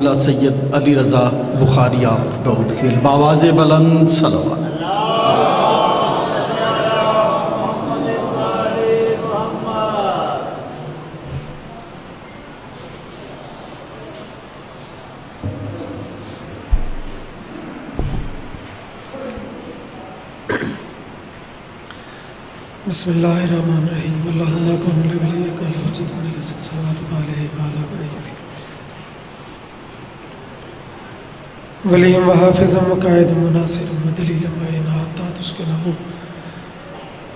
سید علی رضا بخاری of داؤد خیل باواز بلند صلوات۔ بسم اللہ الرحمن الرحیم اللہم کن لولیک الحجت من لسد صلواتک علیہ وعلا بائیفی ولیم و حافظم و قائد مناصرم و دلیلم و اینات تسکنہو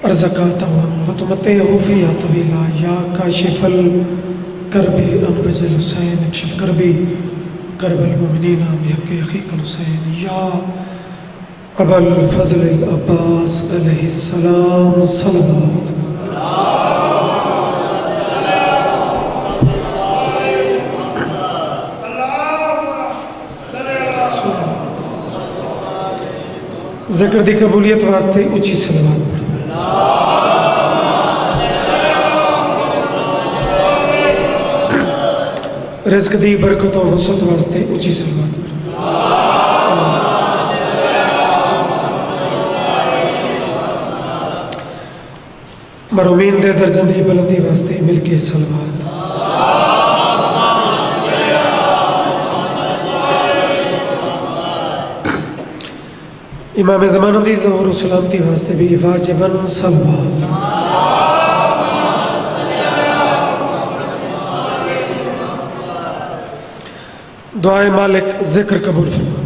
ارزکاتہم و تمتعہو فیہا طویلا یا کاشف الکرب انوج الحسین اکشف کربی کرب المؤمنین بحق اخیق الحسین یا ابا الفضل العباس علیہ السلام صلوات۔ ذکر دی قبولیت واسطے اونچی صلوات پڑھو۔ رزق دی برکت و وسعت واسطے اونچی صلوات پڑھو۔ مرومین دے درجن دی بلندی واسطے مل کے صلوات۔ امام زمانہ دی ظہور و سلامتی واسطے بھی واجباً صلوات۔ دعائے مالک ذکر قبول فرما،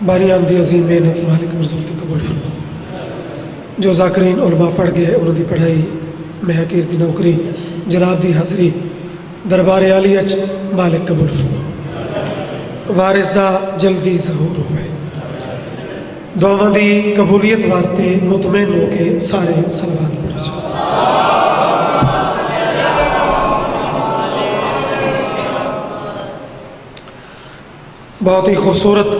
باریان دی عظیم محنت مالک مرزول تو قبول فرما۔ جو ذاکرین علماء پڑھ گئے انہوں دی پڑھائی میں حقیر دی نوکری جناب دی حاضری دربار عالی اچ مالک قبول فرما، وارث دا جلدی ظہور ہوئے۔ دعاواں دی قبولیت واسطے مطمئن ہو کے سارے صلوات پڑھو جاؤ۔ بہت ہی خوبصورت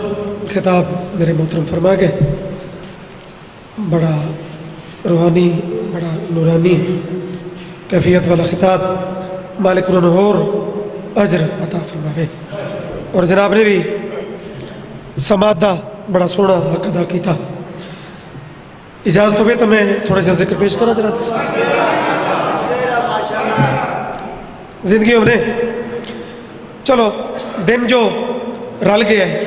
خطاب میرے محترم فرما گئے، بڑا روحانی بڑا نورانی کیفیت والا خطاب، مالک النہور اجر عطا فرماوے۔ اور جناب نے بھی سماعت دا بڑا سونا حق ادا کیتا۔ اجازت ہوئے تو میں تھوڑا سا ذکر پیش کرنا چاہتا ہوں۔ زندگیوں میں چلو دن جو رل گیا ہے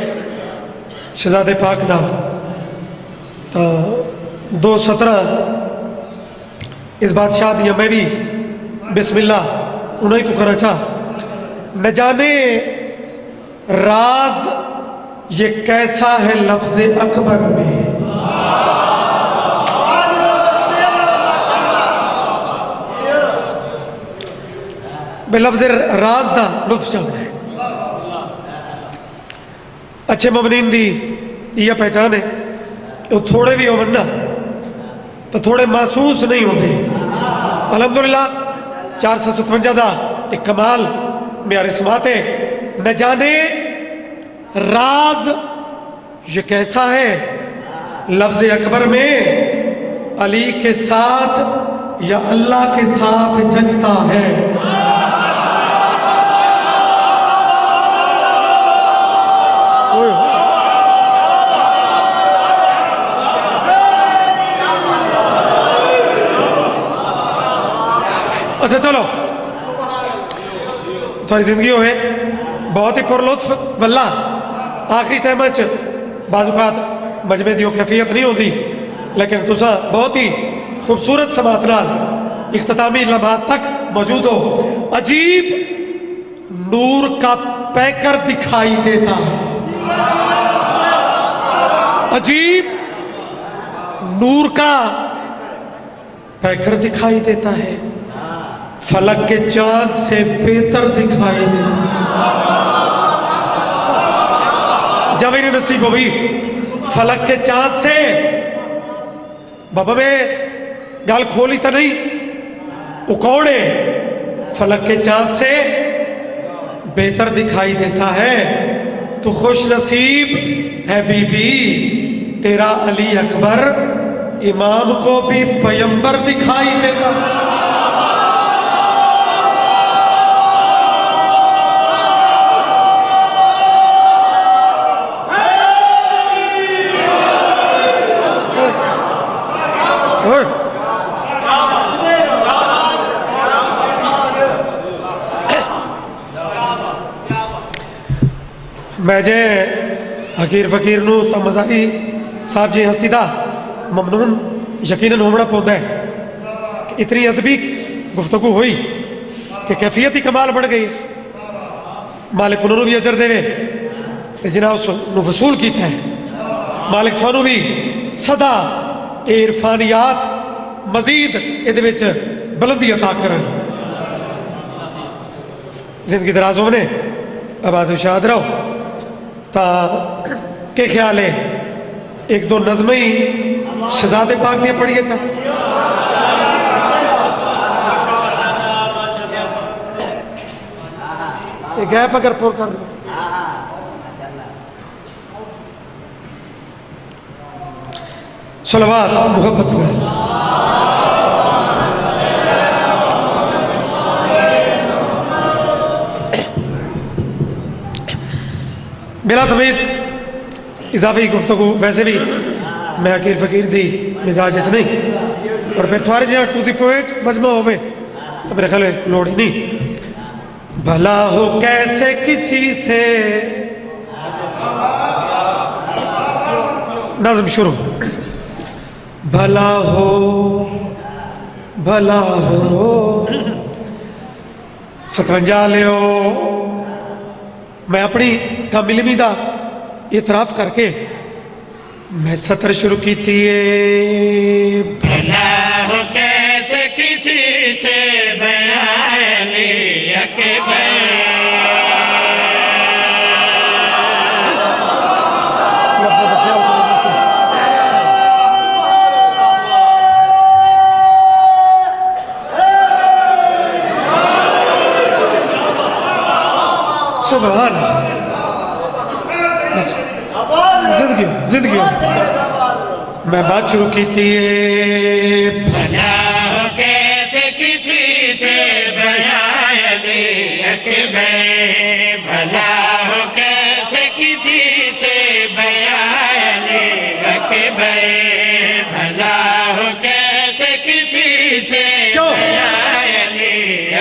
شہزادے پاک نام تا 217 اس بادشاہ دیا میں بھی بسم اللہ انہیں تو کرنا چاہ۔ نہ جانے راز یہ کیسا ہے لفظ اکبر میں، بے لفظ راز دا لطف جانا ہے۔ اچھے مومنین دی یہ پہچان ہے تو تھوڑے بھی ہونا تو تھوڑے محسوس نہیں ہوتے۔ الحمدللہ 457 دا ایک کمال میارے سماعت ہے۔ نہ جانے راز یہ کیسا ہے لفظ اکبر میں، علی کے ساتھ یا اللہ کے ساتھ جچتا ہے۔ اچھا چلو تھوڑی زندگی ہوئے بہت ہی پر لطف واللہ آخری ٹائم بعض اوقات مجمع دیو کیفیت نہیں ہوتی، لیکن تسا بہت ہی خوبصورت سماعت نال اختتامی لمحات تک موجود ہو۔ عجیب نور کا پیکر دکھائی دیتا ہے، عجیب نور کا پیکر دکھائی دیتا ہے، فلک کے چاند سے بہتر دکھائی دیتا ہے۔ جب انہیں نصیب ہوئی فلک کے چاند سے، بابا میں گال کھولی تا نہیں، اکوڑے فلک کے چاند سے بہتر دکھائی دیتا ہے۔ تو خوش نصیب ہے بی بی تیرا علی اکبر، امام کو بھی پیمبر دکھائی دیتا ہے۔ میں جے حقیر فقیر نو تمزاری صاحب جی ہستی دا ممنون یقیناً ہونا پوندا ہے کہ اتنی ادبی گفتگو ہوئی کہ کیفیت ہی کمال بڑھ گئی. مالک انہوں بھی اجر دے تے جنہاں اس نو وصول کیتا ہے. مالک تھانوں بھی صدا اے عرفانیات مزید ادھے وچ بلندی عطا کرن. زندگی دراز ہونے آباد و شاد رہو. تا کہ خیال ہے ایک دو نظمیں ہی شہزادے پاک نے پڑھیے چاہ ایک گیپ اگر پور کر دو. صلوات محبت میں بلا تمید اضافی گفتگو ویسے بھی میں حقیر فقیر دی مزاج ایسے نہیں اور پھر تھوڑے جہاں ٹو دی پوائنٹ مجمع ہوئے تو میرے خیال ہے لوڑ ہی نہیں. بھلا ہو کیسے کسی سے نظم شروع. بھلا ہو ستونجا لیو. میں اپنی کم علمی دا اعتراف کر کے میں سطر شروع کی تھی. بھلا ہو کیسے کسی سے بیان اکبر. سبحان زندگی میں بات شروع کی تھی. بھلا ہو کیسے کسی سے بیان اکبر. بھلا ہو کیسے کسی سے بیان اکبر. بھلا ہو کیسے کسی سے بیان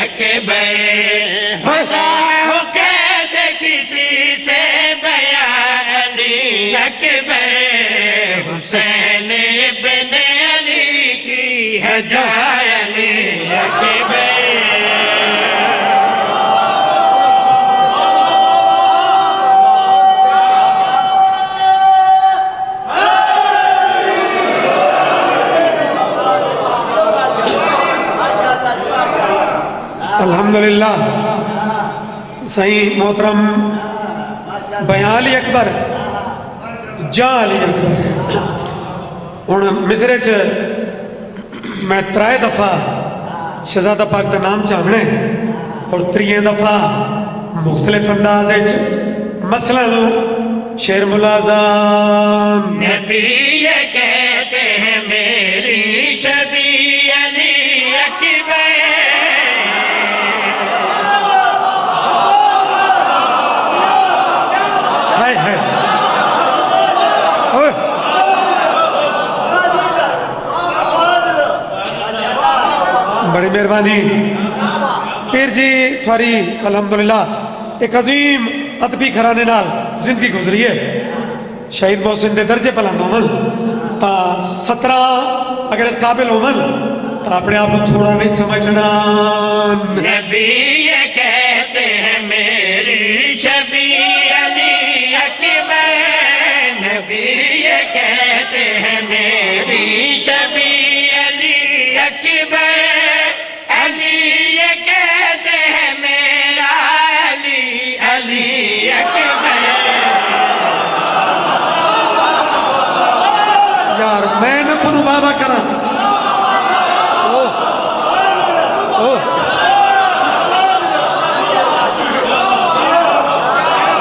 اکبر. بھلا ہو کیسے کسی سے بیان اکبر. حسین ابن علی کی ہے جائے علی اکبر. الحمدللہ صحیح محترم بیان علی اکبر جان علی اکبر. ہوں مصرے چ میں ترائے دفعہ شہزادہ پاک کا نام چاہنے اور تریے دفعہ مختلف انداز مثلا شیر ملازم. نبی یہ کہتے ہیں میری شبی علی اکبر. بڑی مہربانی پیر جی تھوڑی الحمدللہ ایک عظیم ادبی گھرانے نال زندگی گزری ہے. شہید محسن دے درجے پلند ہومن تا 17 اگر اس قابل ہومن تا اپنے آپ تھوڑا نہیں سمجھنا. نبی یہ کہتے ہیں میری شبی علی اکبر. نبی یہ کہتے ہیں میری شبی علی اکبر. علی یہ کہتے ہیں میرا علی علی اکبر. یار میں نہ تھنو بابا کرا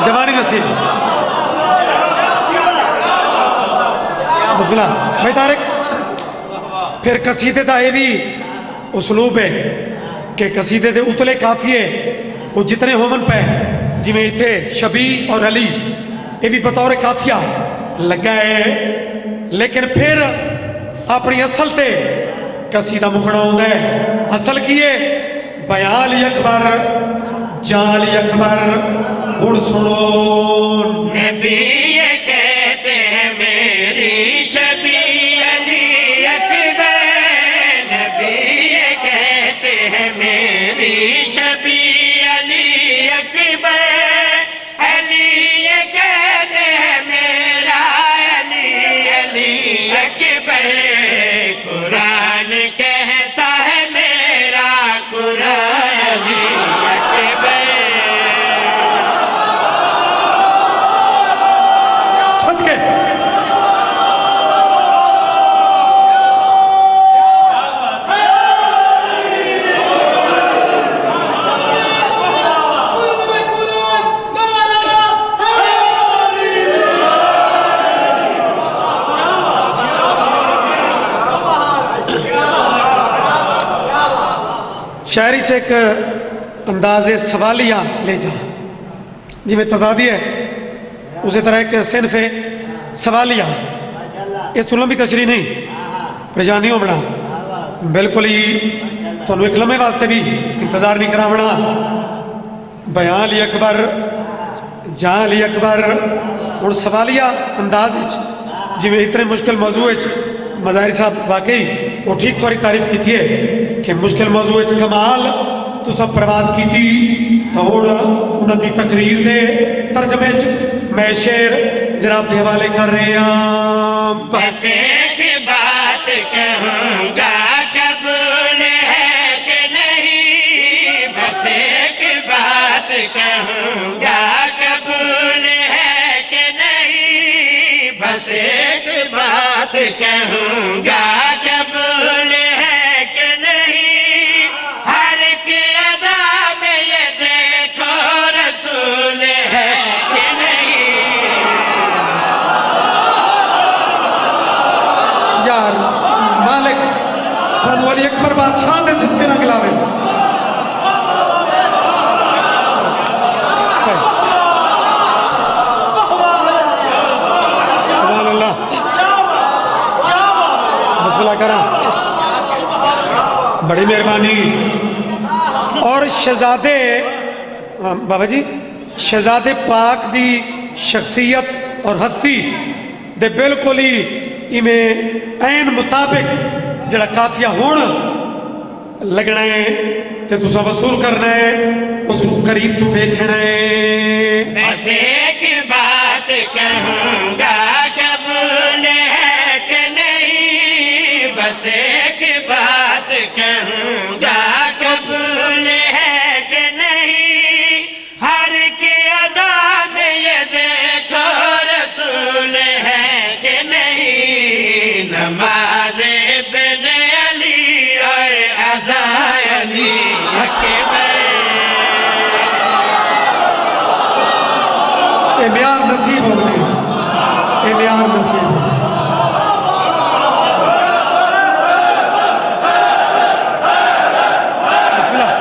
جوانی نصیب. بسم اللہ بھائی طارق. پھر قصیدے دا یہ بھی اسلوب ہے کہ قصیدے دے اتلے کافیے وہ جتنے ہومن پہ جی میں تھے شبی اور علی یہ بھی بطور کافیہ لگا ہے. لیکن پھر اپنی اصل تے قصیدہ مکڑا ہوتا ہے. اصل کیے بیان علی اکبر جالی اکبر ہن سنو نبی یہ کہتے ہیں میری شبی علی اکبر نبی یہ کہتے ہیں میری شبی علی اکبر علی یہ کہتے ہیں میرا علی علی اکبر قرآن کہتا ہے میرا قرآن علی اکبر صدقے شاعری سے ایک انداز سوالیہ لے جا جی میں تضادی ہے اسی طرح ایک صنف سوالیہ اس تو لمبی تشریح نہیں پریشانی ہو بنا بالکل ہی تھانوں ایک لمحے واسطے بھی انتظار نہیں کرا بنا بیان علی اکبر جان علی اکبر اور سوالیہ انداز جی میں اتنے مشکل موضوع مظاہری صاحب واقعی وہ ٹھیک تھوڑی تعریف کی تھی کہ مشکل موضوع کمال تو سب پرواز کی تھی تو انہوں کی تقریر دے ترجمے میں شعر جناب کے حوالے کر رہے ہیں بس ایک بات کہوں گا قبول ہے کہ نہیں بس ایک بات کہوں گا قبول ہے کہ نہیں بس ایک بات کہوں گا قبول ہے کہ نہیں ہر کی ادا میں یہ دیکھو رسول ہے کہ نہیں یار مالک تھانوں علی اکبر بادشاہ دے سکتے نہ گلاوے سبحان اللہ بسم اللہ کرا بڑی مہربانی اور شہزادے بابا جی شہزادے پاک دی شخصیت اور ہستی دے بالکل ہی ایویں عین مطابق جڑا قافیہ ہون لگنا ہے تے تساں وصول کرنا ہے اس کو قریب تو ویکھنا ہے بس ایک بات کہوں گا قبول ہے کہ نہیں بس ایک بات کہوں گا قبول ہے کہ نہیں ہر کی ادا میں یہ دیکھو رسول ہے کہ نہیں نماز ابن علی اور عزا علی اکبر اے میار نصیب ہو گئے اے میار نصیب ہو گئے بسم اللہ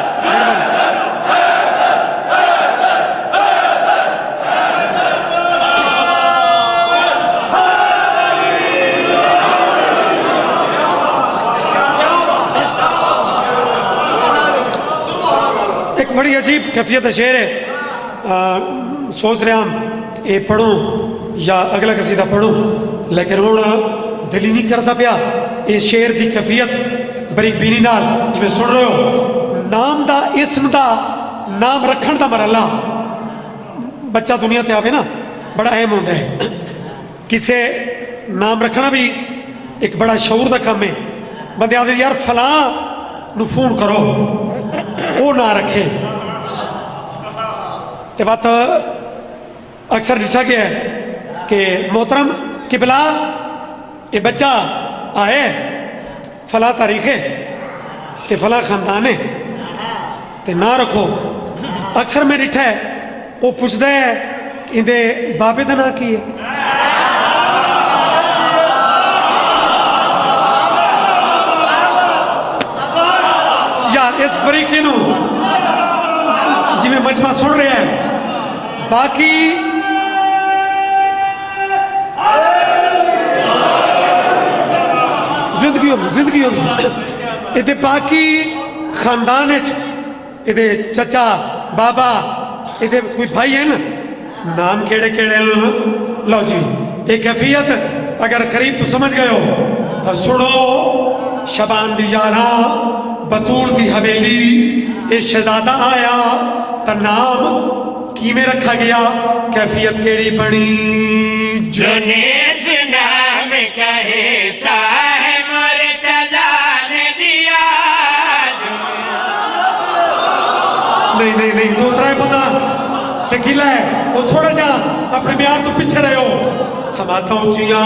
ایک بڑی عجیب کیفیت شعر ہے سوچ رہا ہوں یہ پڑھوں یا اگلا قصیدہ پڑھوں لیکن ہوں دل ہی نہیں کرتا پیا یہ شعر دی کیفیت بریک بینی نال جی سن رہے ہو نام دا اسم دا نام رکھن دا مرحلہ بچہ دنیا تے آوے نا بڑا اہم ہوتا ہے کسے نام رکھنا بھی ایک بڑا شعور دا کام ہے بندے آدھے یار فلاں نو فون کرو وہ نہ رکھے تے بات اکثر ڈٹھا گیا ہے کہ محترم قبلہ یہ بچہ آئے فلاں تاریخ ہے تے فلاں خاندان ہے تے نہ رکھو اکثر میں ڈٹھا ہے وہ پوچھتا ہے اندے بابے دا نا کی ہے یار اس بریکی نو جی میں مجمع سن رہا ہے باقی زندگی ہوگی یہ باقی خاندان یہ چچا بابا یہ کوئی بھائی ہے نا نام کیڑے کیڑے لو جی یہ کیفیت اگر قریب تو سمجھ گئے ہو تو سنو شبان دی یارا بطول دی حویلی یہ شہزادہ آیا تا نام کی میں رکھا گیا کیفیت کیڑی بنی جنیز نام کہے ساہ مرتضیٰ نے دیا نہیں دو ترائے بندہ تکیلا ہے وہ تھوڑا جا اپنے بیار تو پیچھے رہے ہو سماتا اونچیاں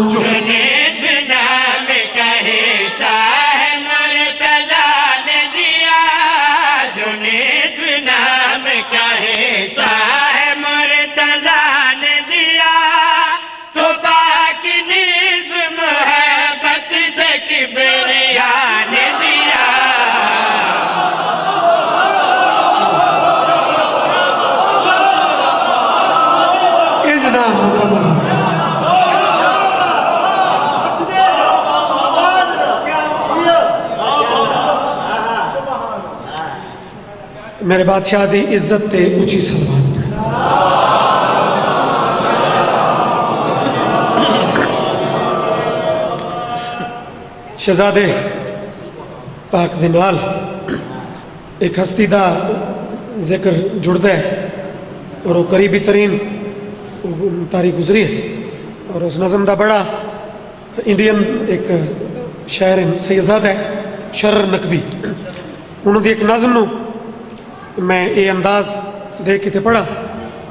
جنیز نام کہے ساہ مرتضیٰ نے دیا جنیز نام کہے ساہ مرتضیٰ نے دیا تو باقی نصف محبت سے کبریا نے دیا میرے بادشاہ دی عزت تے اچھی سلوات شہزادے پاک دے نال ایک ہستی دا ذکر جڑتا ہے اور وہ قریبی ترین تاریخ گزری ہے اور اس نظم دا بڑا انڈین ایک شاعر سیدزاد ہے شرر نقوی انہوں نے ایک نظم نو میں یہ انداز دیکھ کے پڑھا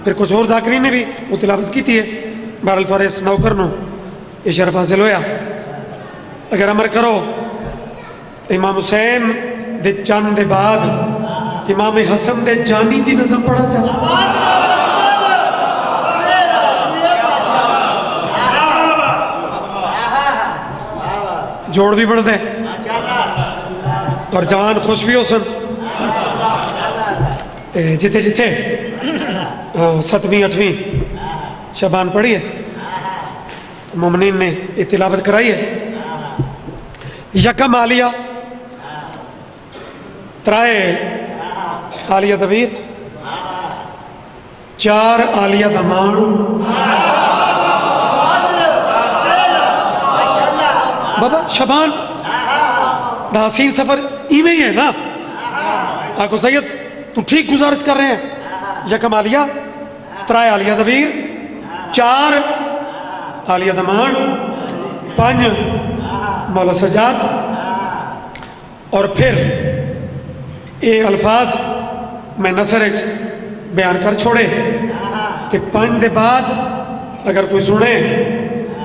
پھر کچھ اور ذاکرین نے بھی وہ تلاوت کی تھی ہے بہرحال تھوڑے اس نوکر نو یہ شرف حاصل ہویا اگر امر کرو امام حسین دے چند دے بعد امام حسن دے جانی دی نظم پڑھا جا جوڑ بھی بڑھ دے اور جوان خوش بھی ہو سن جتے جتے ستویں اٹھویں شبان پڑھی ہے مومنین نے یہ تلاوت کرائی ہے یکم عالیہ ترائے عالیہ دویر چار عالیہ دمان بابا شبان دا حسین سفر ایویں ہی ہے نا آقو سید تو ٹھیک گزارش کر رہے ہیں یکم عالیہ ترائے عالیہ دویر چار عالیہ دمان پانچ مولا سجاد اور پھر یہ الفاظ میں نثر بیان کر چھوڑے کہ پانچ دے بعد اگر کوئی سنے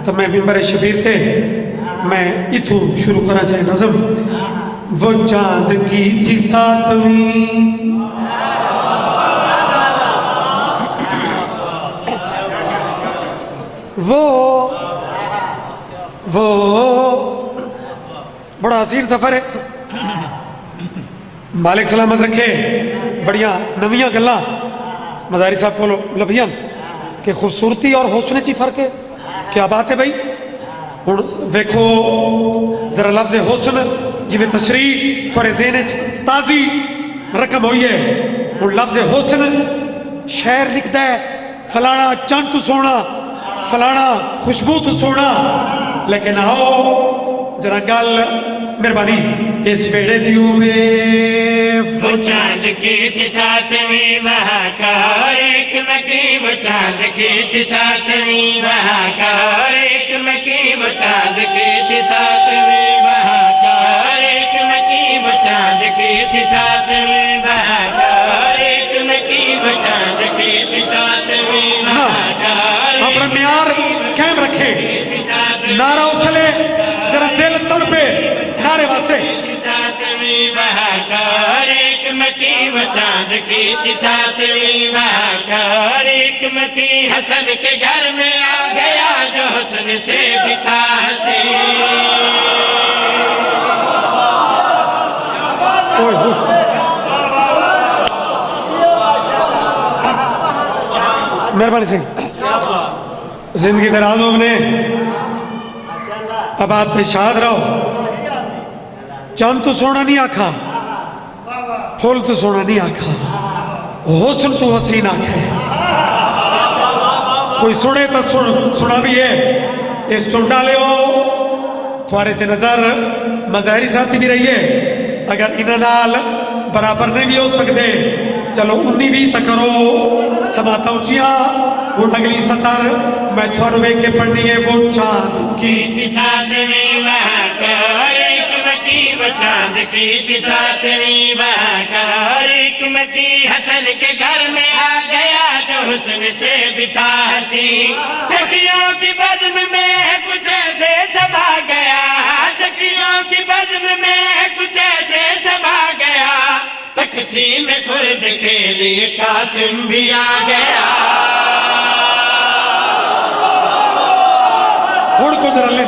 تو میں ممبر شبیر تے میں اتھو شروع کرنا چاہے نظم وہ چاند کی تھی ساتویں وہ بڑا حسین سفر ہے مالک سلامت رکھے بڑیاں نویاں گلاں مزاری صاحب کو لبیان کہ خوبصورتی اور حسن چی فرق ہے کیا بات ہے بھائی ہن ویکھو ذرا لفظ حسن جی تشریح تھوڑے ذہن تازی رقم ہوئی ہے ہن لفظ حسن شعر لکھتا ہے فلانا چند تو سونا فلانا خوشبو تو سونا لیکن آؤ ذرا گل مہربانی اس ویڑے دیو میں وہ چاند کی تھی ساتویں مہاکار ایک مکی وہ چاند کی تھی ساتویں مہاکار ایک مکی وہ چاند کی تھی ساتویں مہاکار ایک مکی وہ چاند کی تھی ساتویں مہاکار ایک مکی وہ چاند کی تھی ساتویں مہاکار اپنا معیار قائم رکھے نعرہ اسلے ذرا دل تڑپے نعرے واسطے ساتویں مہاکار ایک مکی وہ چاند کی تھی ساتویں مہاکار ایک مکی حسن کے گھر میں آ گیا جو حسن سے بھی تھا حسین مہربانی سے زندگی دراز ہونے اب آپ شاد رہو چاند تو سونا نہیں آکھا پھول تو سونا نہیں آکھا حسن تو حسین آکھے کوئی سنے تو سنا بھی ہے اس چنڈا لے ہو تھوڑے تے نظر مظاہری ساتھی بھی رہی ہے اگر انہاں نال برابر نہیں بھی ہو سکتے چلو انی بھی تکرو سماتا اچھیاں وہ اگلی سطر میں تھوڑے وے کے پڑھنی ہے وہ چاند کی ساتویں وہاں کا ہر ایک مکی وہ چاند کی ساتویں وہاں کا ہر ایک مکی حسن کے گھر میں آ گیا جو حسن سے بھی تھا ہنسی سخیوں کی بزم میں کچھ ایسے سما گیا سخیوں کی بزم میں کچھ ایسے سما گیا تقسیم خلد کے لیے قاسم بھی آ گیا ہوڑ کو ذرا لے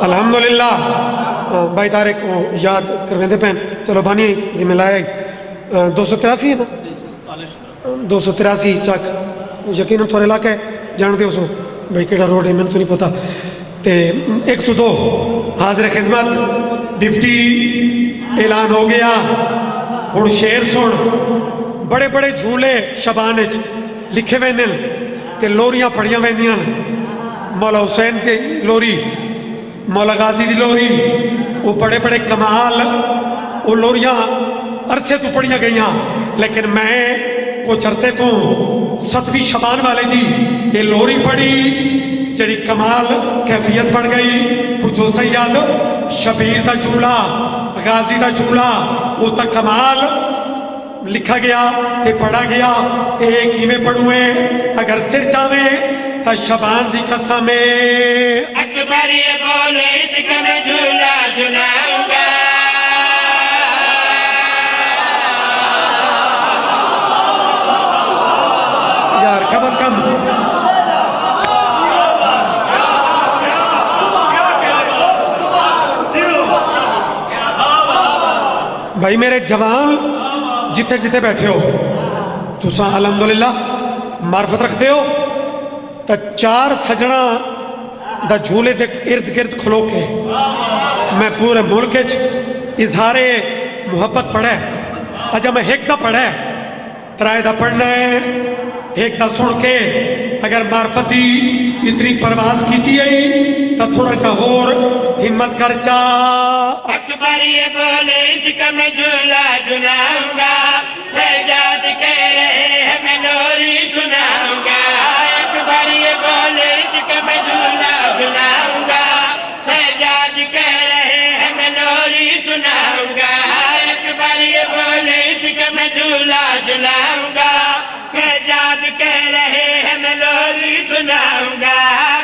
الحمدللہ بھائی طارق کو یاد کرویں دے پہن چلو بانی ذمہ لائے 283 ہے نا 283 چاک یقیناً تھوڑے علاقہ ہے جانتے ہو سو بھائی کیڑا روڈ ہے میں تو نہیں پتا تے ایک تو دو حاضر خدمت ڈپٹی اعلان ہو گیا اور شیر سن بڑے بڑے جھولے شبانے لکھے ہوئے دل تے لوریاں پڑھیاں ہوئے مولا حسین تے لوری مولا غازی دی لوری وہ بڑے بڑے کمال وہ لوریاں عرصے تو پڑھیاں گئیاں لیکن میں کچھ عرصے تو 7ویں شبان والے دی یہ لوری پڑھی جڑی کمال کیفیت بن گئی پوچھو سید شبیر دا چولا غازی دا چولا وہ تا کمال لکھا گیا تے پڑھا گیا تے ایک ہی میں پڑھوئے اگر سر چاہویں تا شبان دی قسم اکبر یہ بولے اس کا میں جھولا جھلاؤں گا یار کم از کم بھائی میرے جوان جتے جتے بیٹھے ہو تو ساں الحمدللہ معرفت رکھتے ہو تا 4 سجنہ دا جھولے دے ارد گرد کھلو کے میں پورے ملک اظہار محبت پڑھے اجا میں ایک دا پڑھے ترائے دا پڑھنا ہے ایک دا سن کے اگر معرفت دی اتنی پرواز کی تھی تا تھوڑا جا اور ہمت کر چا اکبر یہ بولے اس کا میں جھولا جھلاؤں گا سجاد کہہ رہے ہیں میں لوری سناؤں گا اکبر یہ بولے اس کا میں جھولا جھلاؤں گا سجاد کہہ رہے ہیں میں لوری سناؤں گا اکبر یہ بولے اس کا میں جھولا جھلاؤں گا سجاد کہہ رہے ہیں میں لوری سناؤں گا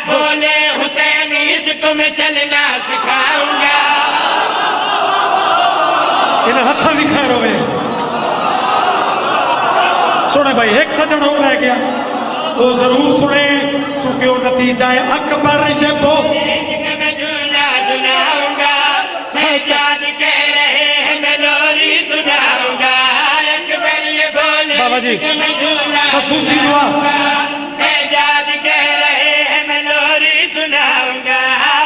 بولے حسین اس کو میں چلنا سکھاؤں گا انہیں ہتھا بھی خیر ہوئے سنے بھائی ایک سجن ہو رہ گیا وہ ضرور سنے چونکہ وہ نتیجہ ہے اکبر یہ بو اس کا میں جھولا جھلاؤں گا سجاد کہہ رہے ہیں میں لوری سناؤں گا اکبر یہ بولے بابا جی اس کا میں جھولا خصوصی دعا سجاد کہہ رہے ہیں میں لوری سناؤں گا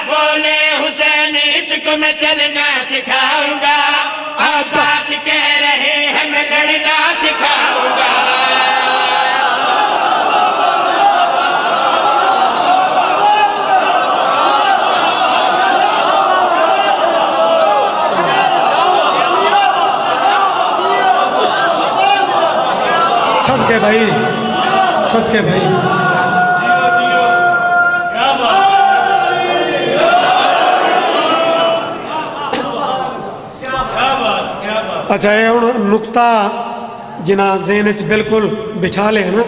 بولے حسین اس کو میں چلنا سکھاؤں گا عباس کہہ رہے ہیں میں لڑنا سکھاؤں گا صدقے بھائی صدقے بھائی اچھا یہ ہوں نقطہ جنہ ذہن چ بالکل بٹھا لے نا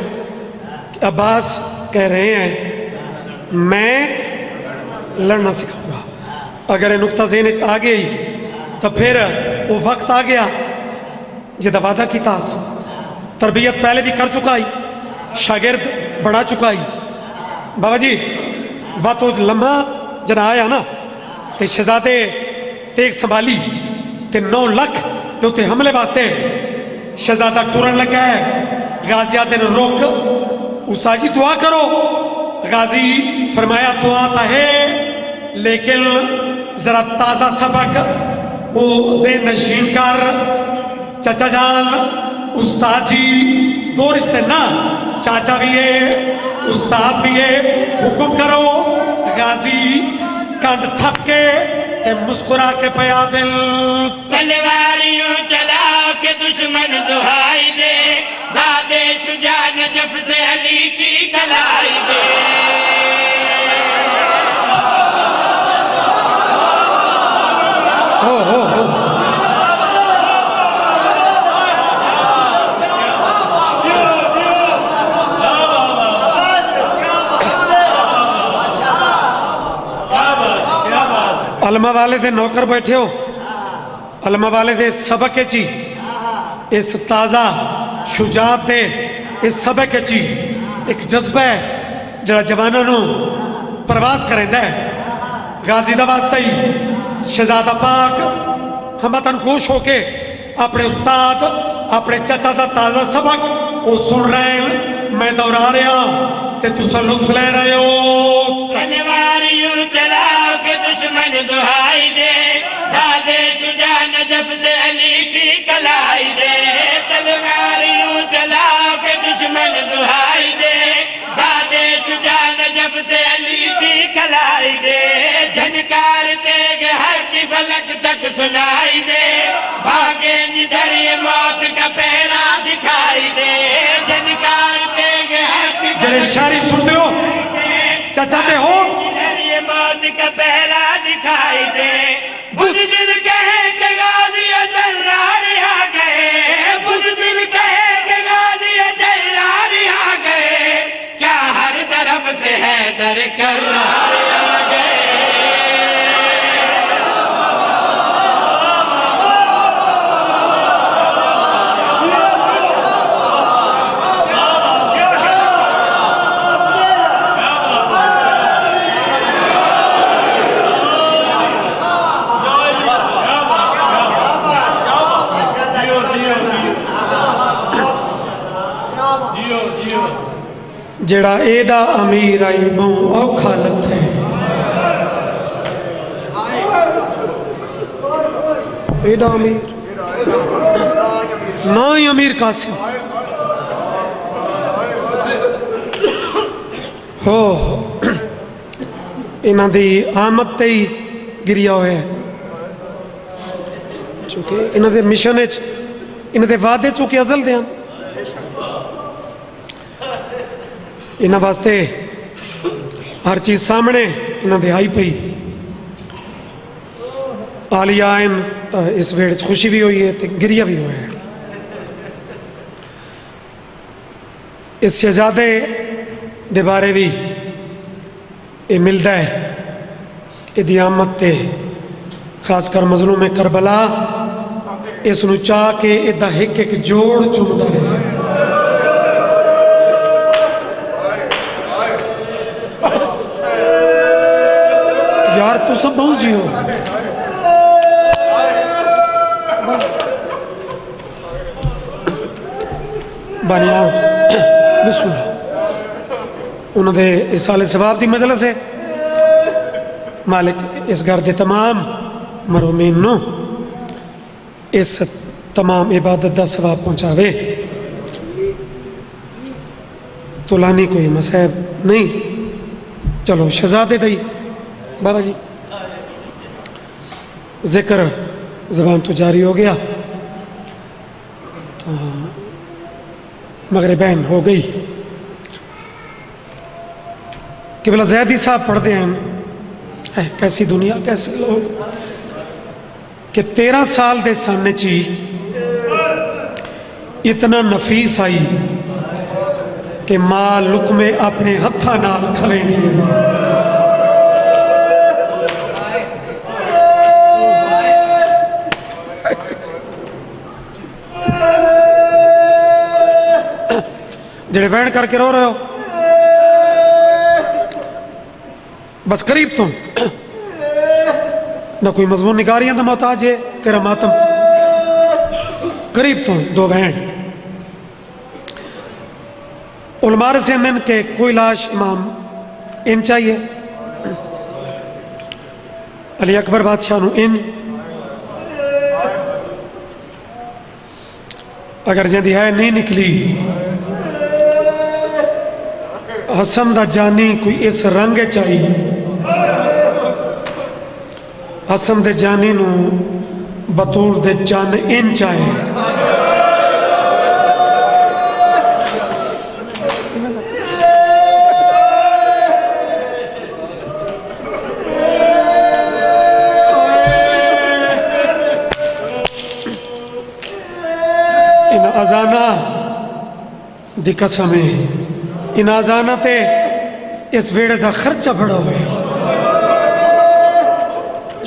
عباس کہہ رہے ہیں میں لڑنا سکھاؤں گا اگر یہ نقطہ ذہن چ آ گئی تو پھر وہ وقت آ گیا جدہ وعدہ کی تاس تربیت پہلے بھی کر چکا ہی شاگرد بڑھا چکا ہی بابا جی وقت لمحہ جنہ آیا نا کہ شہزادے تیک سنبھالی تے 9 لاکھ تے اتنے حملے واسطے شہزادہ ٹرن لگا ہے. غازی آتے نے روک استاد جی دعا کرو. غازی فرمایا دعا تو ہے لیکن ذرا تازہ سبق وہ ذہن نشین کر. چچا جان استاد جی دو رشتے نا, چاچا بھی ہے استاد بھی ہے, حکم کرو. غازی کنڈ تھک کے تے مسکرا کے پیا دل. تلواریوں چلا کے دشمن دہائی دے, دادے شجاع نجف سے علی کی کلائی دے. علمہ والے دے نوکر بیٹھے ہو, علمہ والے دے سبق چی اس تازہ شجاعت دے اس سبق چی ایک جذبہ ہے جڑا جوانوں نو پرواز کریندا ہے. غازی دا واسطہ ہی شہزادہ پاک ہم وطن خوش ہو کے اپنے استاد اپنے چچا دا تازہ سبق وہ سن رہے ہیں. میں دورا رہا تے تسا لطف لے رہے ہو. تلواریوں چلا کے دشمن دہائی دے, دادے شجاع نجف سے علی کی کلائی دے. تلواریوں چلا کے دشمن دہائی دے, دادے شجاع نجف سے علی کی کلائی دے. جھنکار تیغ حق کی فلک تک سنائی دے, بھاگے جدھر یہ موت کا پہرا دکھائی دے. جھنکار تیغ حق کی جڑے شاعری سنتے ہو چچا تے ہو یہ موت کا پہرا دکھائی دے. بزدل کہے کہ غازی جرار آ گئے, بزدل کہے کہ غازی جرار آ گئے, کیا ہر طرف سے حیدر کرار آ گئے. جڑا ایڈا امیر آئی بہوں اوکھا لت ہے, ایڈا امیر نا ہی امیر قاسم ہو انہاں دی آمد تے ہی گریا ہوئے ہے. چونکہ انہاں دے مشن انہاں دے وعدے چونکہ ازل دے ہیں, انہاں واسطے ہر چیز سامنے انہاں دے آئی پئی. آلی آئین اس ویڑ خوشی بھی ہوئی ہے تے گریہ بھی ہوئے ہے. اس شہزادے دے بارے بھی یہ ملتا ہے کہ دی آمد تے خاص کر مظلوم کربلا اس نو چاہ کے ادھا ایک ایک جوڑ چمتا ہے. یار تو سب بہت جی ہو بانیاں بسم اللہ. انہوں نے اس سال ثواب دی مجلس ہے, مالک اس گھر دے تمام مرومین نو اس تمام عبادت دا ثواب پہنچاوے. تولانی کوئی مسائب نہیں. چلو شہزادے دئی بابا جی ذکر زبان تو جاری ہو گیا, مغربین ہو گئی. قبلہ زیدی صاحب پڑھتے ہیں کیسی دنیا کیسے لوگ کہ 13 سال دے سامنے چی اتنا نفیس آئی کہ ماں لقمے اپنے ہتھا نال کھوے نہیں. جڑے وین کر کے رو رہے ہو بس قریب تم نہ کوئی مضمون نگاریاں دا محتاج ہے. تیرا ماتم قریب تو دو بہن علماء سے ان کے کوئی لاش امام ان چاہیے علی اکبر بادشاہ نو ان اگر جیندی ہے نہیں نکلی حسن دا جانی کوئی اس رنگ چاہیے حسن دے جانی نو بطول دے جان ان چاہیے ان ازانہ دی قسم ہے ان ازانہ تے اس ویڑے دا خرچہ بڑا ہوئے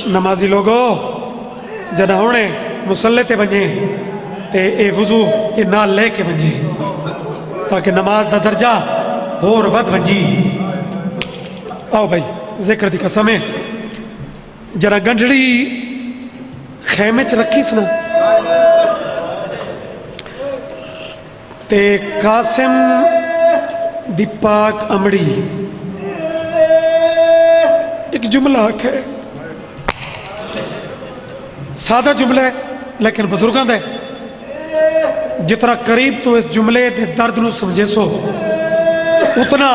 نمازی لوگو جنہ ہونے مسلح تے بنجے تے اے وضو یہ نال لے کے بنجے تاکہ نماز دا درجہ ہور ود بنجی آؤ بھائی ذکر دی قسم ہے جنہ گنڈڑی خیمے چ رکھی سنا تے قاسم دی پاک امڑی ایک جملہ ہے سادہ جملہ ہے لیکن بزرگاں دے جتنا قریب تو اس جملے دے درد نو سمجھے سو اتنا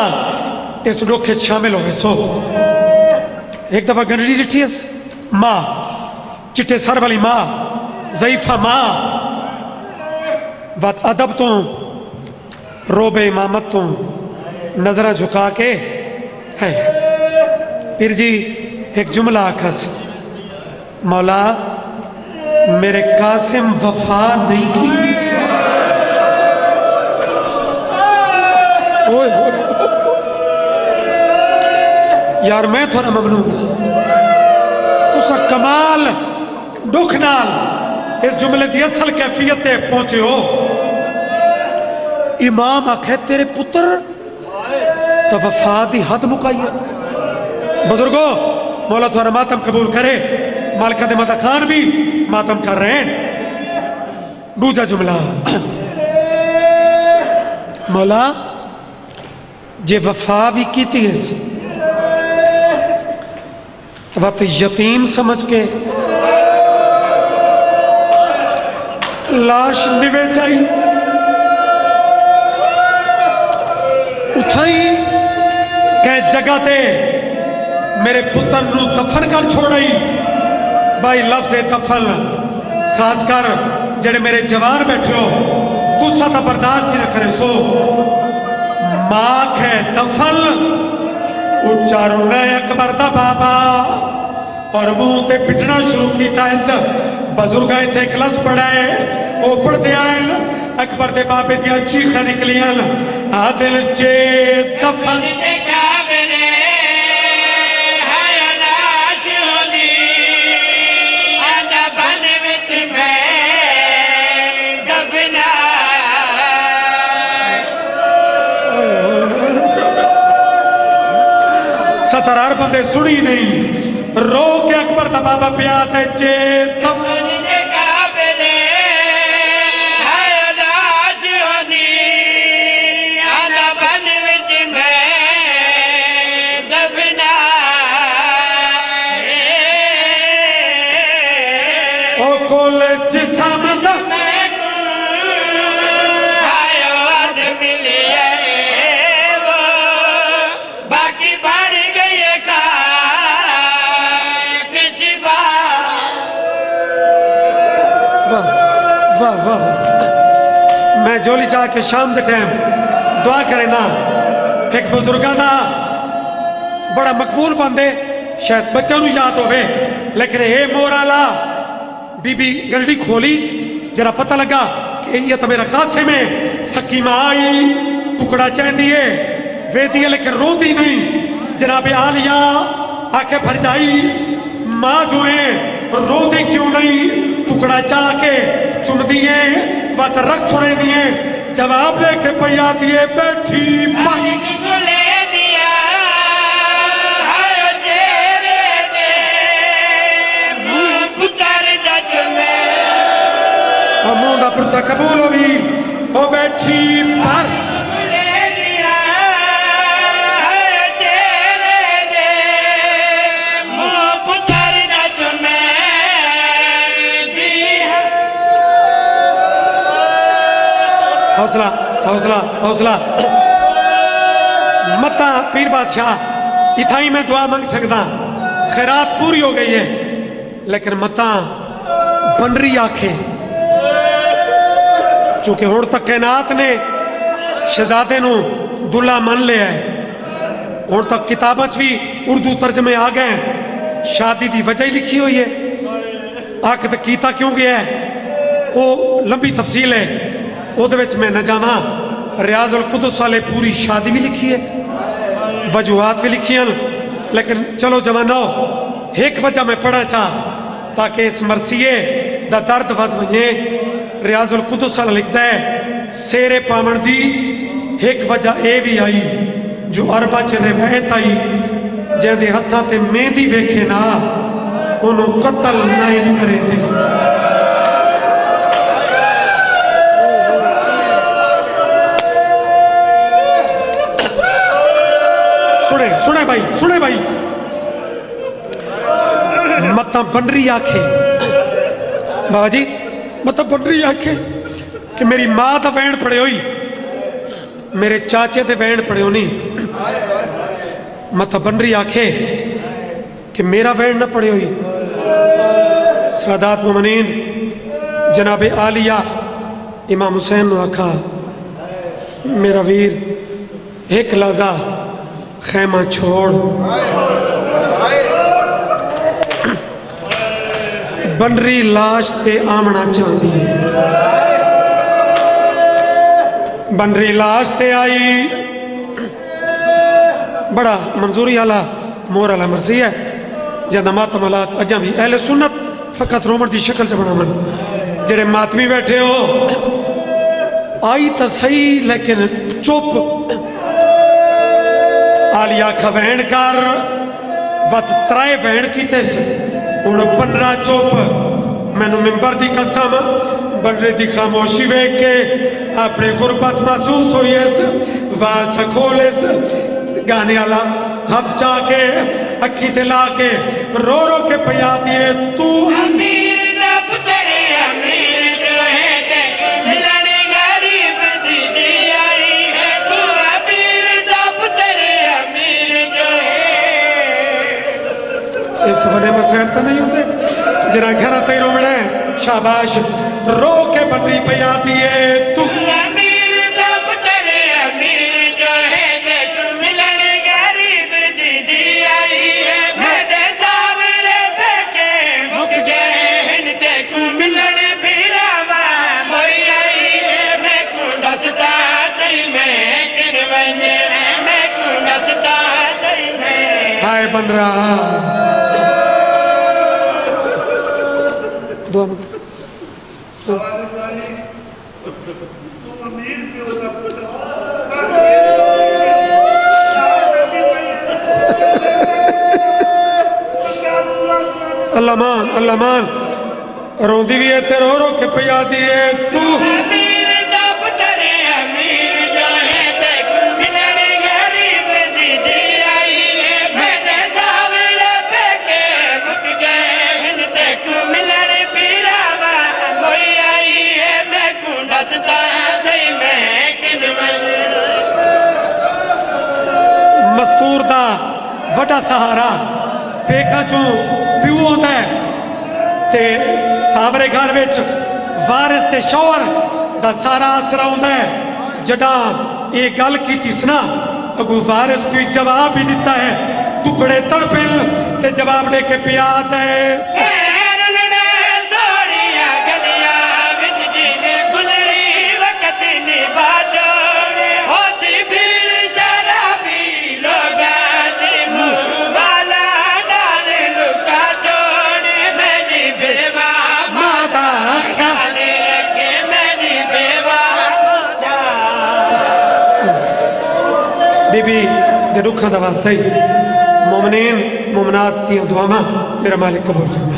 اس روکھے شامل ہوئے سو ایک دفعہ گنڈی ڈٹھی ہے ماں چٹے سر والی ماں ضعیفہ ماں بات ادب تو روب امامت تو نظرہ جھکا کے ہے پھر جی ایک جملہ آکھس مولا میرے قاسم وفا نہیں کی یار میں تھوڑا ممنون تو سا کمال دکھ نال اس جملے دی اصل کیفیت تے پہنچے ہو امام آکھے تیرے پتر تو وفا دی حد مکائی ہے بزرگو مولا تھوڑا ماتم قبول کرے مالکہ دے مدہ خان بھی ماتم کر رہے ہیں دوجہ جملہ مولا جے وفا بھی کیتی ہے وقت یتیم سمجھ کے لاش نوے چاہی اٹھائی کہ جگہ تے میرے پتر نو دفن کر چھوڑائی بھائی لفظ دفن خاص کر جڑے میرے جوان بیٹھے ہو تُسا تا برداشت ہی نہ کرے سو ماں ہے دفن اچارو نئے اکبر دا بابا اور منہ تے پٹنا شروع کیتا اس بزرگائیں تے کلاس پڑھائے وہ پڑھ دے آئے اکبر دے بابے دیا چیخہ نکلیاں آدل جے دفن سترار بندے سنی نہیں رو کے اکبر دا بابا پیات ہے جے دفن دے قابلے حیراج ہونی آنا بن وچ میں دفنا او کول جسام دا میں کو آئے وعد ملی ہے وہ باقی بڑھ گئی ہے واہ واہ میں جولی چاہ کے شام دے ٹائم دعا کرے نا ایک بزرگاں دا بڑا مقبول بندے شاید بچہ نو یاد ہوئے لیکن اے مورالا بی بی گنڈی کھولی جرا پتہ لگا کہ یہ تو میرا قاسم ہے سکیمہ آئی ٹکڑا چاہ دیئے وے دیئے لیکن رو دی نہیں جناب آلیہ آکے بھر جائی ماں جو ہیں رو دی کیوں نہیں ٹکڑا چاہ کے چم دیئے وقت رکھ چھوڑے دیئے جواب لے کے پیا دیئے بیٹھی پانی کو لے دیا ہائے جیرے دے پتر دچ میں دا پرسا قبول ہوئی وہ بیٹھی پر حوصلہ حوصلہ حوصلہ متا پیر بادشاہ اتھائی میں دعا مانگ سکتا خیرات پوری ہو گئی ہے لیکن متا بنری آکھے چونکہ ہون تک کائنات نے شہزادے نو دلہا من لے ہے ہون تک کتابیں بھی اردو ترجمے آ گئے شادی دی وجہ ہی لکھی ہوئی ہے آکھ تک کیتا کیوں گیا ہے وہ لمبی تفصیل ہے وہ دے وچ میں نہ جانا ریاض القدس والے پوری شادی بھی لکھی ہے وجوہات بھی لکھی ہیں لیکن چلو جوانو ایک وجہ میں پڑھا چاہ تاکہ اس مرثیے دا درد ود ونجے ریاض القدس والا لکھتا ہے سیرے پامن دی ایک وجہ اے بھی آئی جو عربہ چ روایت آئی جہاں دے ہتھاں تے مہندی ویکھے نا انہوں قتل نہیں کرے دے سنے بھائی متا بنری آکھے بابا جی متا بنری آکھے کہ میری ماں تا وین پڑے ہوئی میرے چاچے تے وین پڑے ہونی متا بنری آکھے کہ میرا وین نہ پڑے ہوئی سادات مومنین جناب عالیہ امام حسین نے آکھا میرا ویر ایک لحظہ خیمہ چھوڑ بنری لاش تے آمنا چاہتی ہے بنری لاش تے آئی بڑا منظوری آلہ مور آلہ مرضی ہے جہاں ماتم آلات اجاں بھی اہل سنت فقط رومن دی شکل سے بنا من جڑے ماتمی بیٹھے ہو آئی تا صحیح لیکن چپ آلیہ کا وین کر وقت ترائے وین کیتے سے انہوں بنرا چوپ میں نے ممبر دی قسم بنرے دی خاموشی ویک کے اپنے غربت محسوس ہوئی ہے وال چھکولے سے گانے والا ہاتھ چاہ کے اکھی دلا کے رو رو کے پیا دیے تو امیر رب تیرے امیر جو ہے دیکھ ملنے غریب دی دی آئی ہے تو امیر رب تیرے امیر جو ہے اس تو بنے مسئلہ تو نہیں ہوتے جنہاں گھرہ تے رو مڑے شاباش رو کے بنری پیا دیے تو امیر رب تیرے امیر جو ہے دیکھ ملنے غریب دی دی آئی ہے میرے سامنے بیکے مک گئے ہن تے کو ملنے بیراوا موئی آئی ہے میں کو ڈستا سی میں کن ونجے میں کو ڈستا سی میں ہائے بن رہا دعا مگر اللہ مان روندی بھی ہے تے رو رو کے پیا دیے تو امیر دب ترے امیر جو ہے دیکھ ملنے غریب دی دی آئی ہے میرے سامنے بیکے مک گئے ہن دیکھ ملنے پیراوا موئی آئی ہے میں کو ڈستا سی میں کن مستور دا وڈا سہارا پیکا چوں پیو ہوتا ہے تے ساورے گھر وچ وارث تے شوہر دا سارا آسرا ہوتا ہے جڑا یہ گل کی تیسنا اگو وارث کوئی جواب ہی دیتا ہے ٹکڑے تڑپل تے جواب دے کے پیاتا ہے بی بی دے رکھا دا واسطہ ہی مومنین مومنات کی دعا میرا مالک قبول فرما.